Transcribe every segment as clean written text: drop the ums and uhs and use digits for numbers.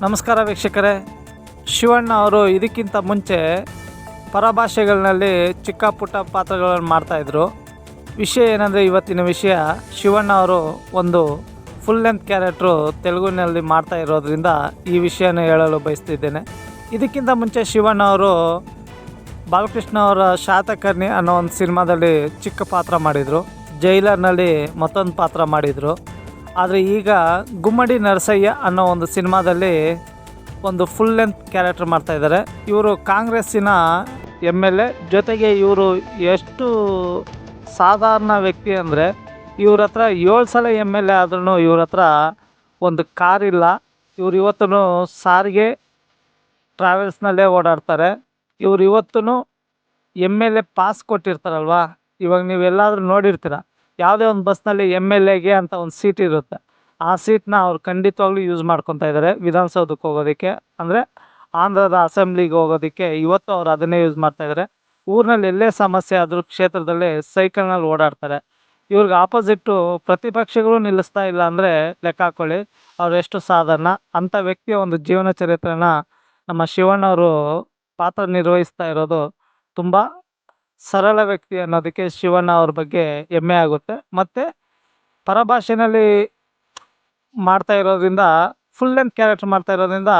ನಮಸ್ಕಾರ ವೀಕ್ಷಕರೇ. ಶಿವಣ್ಣ ಅವರು ಇದಕ್ಕಿಂತ ಮುಂಚೆ ಪರಭಾಷೆಗಳಲ್ಲಿ ಚಿಕ್ಕ ಪುಟ್ಟ ಪಾತ್ರಗಳನ್ನು ಮಾಡ್ತಾಯಿದ್ರು. ವಿಷಯ ಏನಂದರೆ, ಇವತ್ತಿನ ವಿಷಯ ಶಿವಣ್ಣ ಅವರು ಒಂದು ಫುಲ್ ಲೆಂತ್ ಕ್ಯಾರೆಕ್ಟ್ರು ತೆಲುಗಿನಲ್ಲಿ ಮಾಡ್ತಾ ಇರೋದ್ರಿಂದ ಈ ವಿಷಯನ ಹೇಳಲು ಬಯಸ್ತಿದ್ದೇನೆ. ಇದಕ್ಕಿಂತ ಮುಂಚೆ ಶಿವಣ್ಣ ಅವರು ಬಾಲಕೃಷ್ಣ ಅವರ ಶಾತಕರ್ಣಿ ಅನ್ನೋ ಒಂದು ಸಿನಿಮಾದಲ್ಲಿ ಚಿಕ್ಕ ಪಾತ್ರ ಮಾಡಿದರು. ಜೈಲರ್ನಲ್ಲಿ ಮತ್ತೊಂದು ಪಾತ್ರ ಮಾಡಿದರು. ಆದರೆ ಈಗ ಗುಮ್ಮಡಿ ನರಸಯ್ಯ ಅನ್ನೋ ಒಂದು ಸಿನಿಮಾದಲ್ಲಿ ಒಂದು ಫುಲ್ ಲೆಂತ್ ಕ್ಯಾರೆಕ್ಟರ್ ಮಾಡ್ತಾಯಿದ್ದಾರೆ. ಇವರು ಕಾಂಗ್ರೆಸ್ಸಿನ MLA. ಜೊತೆಗೆ ಇವರು ಎಷ್ಟು ಸಾಧಾರಣ ವ್ಯಕ್ತಿ ಅಂದರೆ, ಇವ್ರ ಹತ್ರ 7 ಸಲ MLA ಆದ್ರೂ ಇವ್ರ ಹತ್ರ ಒಂದು ಕಾರಿಲ್ಲ. ಇವ್ರು ಇವತ್ತು ಸಾರಿಗೆ ಟ್ರಾವೆಲ್ಸ್ನಲ್ಲೇ ಓಡಾಡ್ತಾರೆ. ಇವ್ರು ಇವತ್ತು MLA ಪಾಸ್ ಕೊಟ್ಟಿರ್ತಾರಲ್ವ, ಇವಾಗ ನೀವೆಲ್ಲಾದರೂ ನೋಡಿರ್ತೀರ, ಯಾವುದೇ ಒಂದು ಬಸ್ನಲ್ಲಿ MLAಗೆ ಅಂತ ಒಂದು ಸೀಟ್ ಇರುತ್ತೆ. ಆ ಸೀಟ್ನ ಅವ್ರು ಖಂಡಿತವಾಗ್ಲೂ ಯೂಸ್ ಮಾಡ್ಕೊತಾ ಇದ್ದಾರೆ ವಿಧಾನಸೌಧಕ್ಕೆ ಹೋಗೋದಕ್ಕೆ, ಅಂದರೆ ಆಂಧ್ರದ ಅಸೆಂಬ್ಲಿಗೆ ಹೋಗೋದಕ್ಕೆ. ಇವತ್ತು ಅವ್ರು ಅದನ್ನೇ ಯೂಸ್ ಮಾಡ್ತಾಯಿದ್ದಾರೆ. ಊರಿನಲ್ಲಿ ಎಲ್ಲೇ ಸಮಸ್ಯೆ ಆದರೂ ಕ್ಷೇತ್ರದಲ್ಲಿ ಸೈಕಲ್ನಲ್ಲಿ ಓಡಾಡ್ತಾರೆ. ಇವ್ರಿಗೆ ಆಪೋಸಿಟ್ಟು ಪ್ರತಿಪಕ್ಷಗಳು ನಿಲ್ಲಿಸ್ತಾ ಇಲ್ಲ ಅಂದರೆ ಲೆಕ್ಕ ಹಾಕ್ಕೊಳ್ಳಿ ಅವ್ರು ಎಷ್ಟು ಸಾಧಾರಣ. ಅಂಥ ವ್ಯಕ್ತಿಯ ಒಂದು ಜೀವನ ಚರಿತ್ರೆನ ನಮ್ಮ ಶಿವಣ್ಣವರು ಪಾತ್ರ ನಿರ್ವಹಿಸ್ತಾ ಇರೋದು ತುಂಬ ಸರಳ ವ್ಯಕ್ತಿ ಅನ್ನೋದಕ್ಕೆ ಶಿವಣ್ಣ ಅವ್ರ ಬಗ್ಗೆ ಹೆಮ್ಮೆ ಆಗುತ್ತೆ. ಮತ್ತು ಪರಭಾಷೆನಲ್ಲಿ ಮಾಡ್ತಾ ಇರೋದ್ರಿಂದ, ಫುಲ್ ಲೆಂತ್ ಕ್ಯಾರೆಕ್ಟರ್ ಮಾಡ್ತಾ ಇರೋದ್ರಿಂದ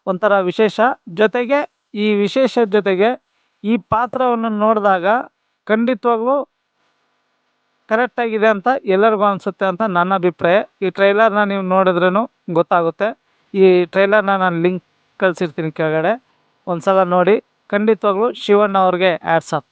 ಒಂಥರ ವಿಶೇಷ. ಜೊತೆಗೆ ಈ ವಿಶೇಷ ಜೊತೆಗೆ ಈ ಪಾತ್ರವನ್ನು ನೋಡಿದಾಗ ಖಂಡಿತವಾಗ್ಲೂ ಕರೆಕ್ಟಾಗಿದೆ ಅಂತ ಎಲ್ಲರಿಗೂ ಅನಿಸುತ್ತೆ ಅಂತ ನನ್ನ ಅಭಿಪ್ರಾಯ. ಈ ಟ್ರೈಲರ್ನ ನೀವು ನೋಡಿದ್ರೂ ಗೊತ್ತಾಗುತ್ತೆ. ಈ ಟ್ರೈಲರ್ನ ನಾನು ಲಿಂಕ್ ಕಳಿಸಿರ್ತೀನಿ ಕೆಳಗಡೆ, ಒಂದು ಸಲ ನೋಡಿ. ಖಂಡಿತವಾಗ್ಲೂ ಶಿವಣ್ಣ ಅವ್ರಿಗೆ ಹ್ಯಾಟ್ಸ್ ಆಫ್.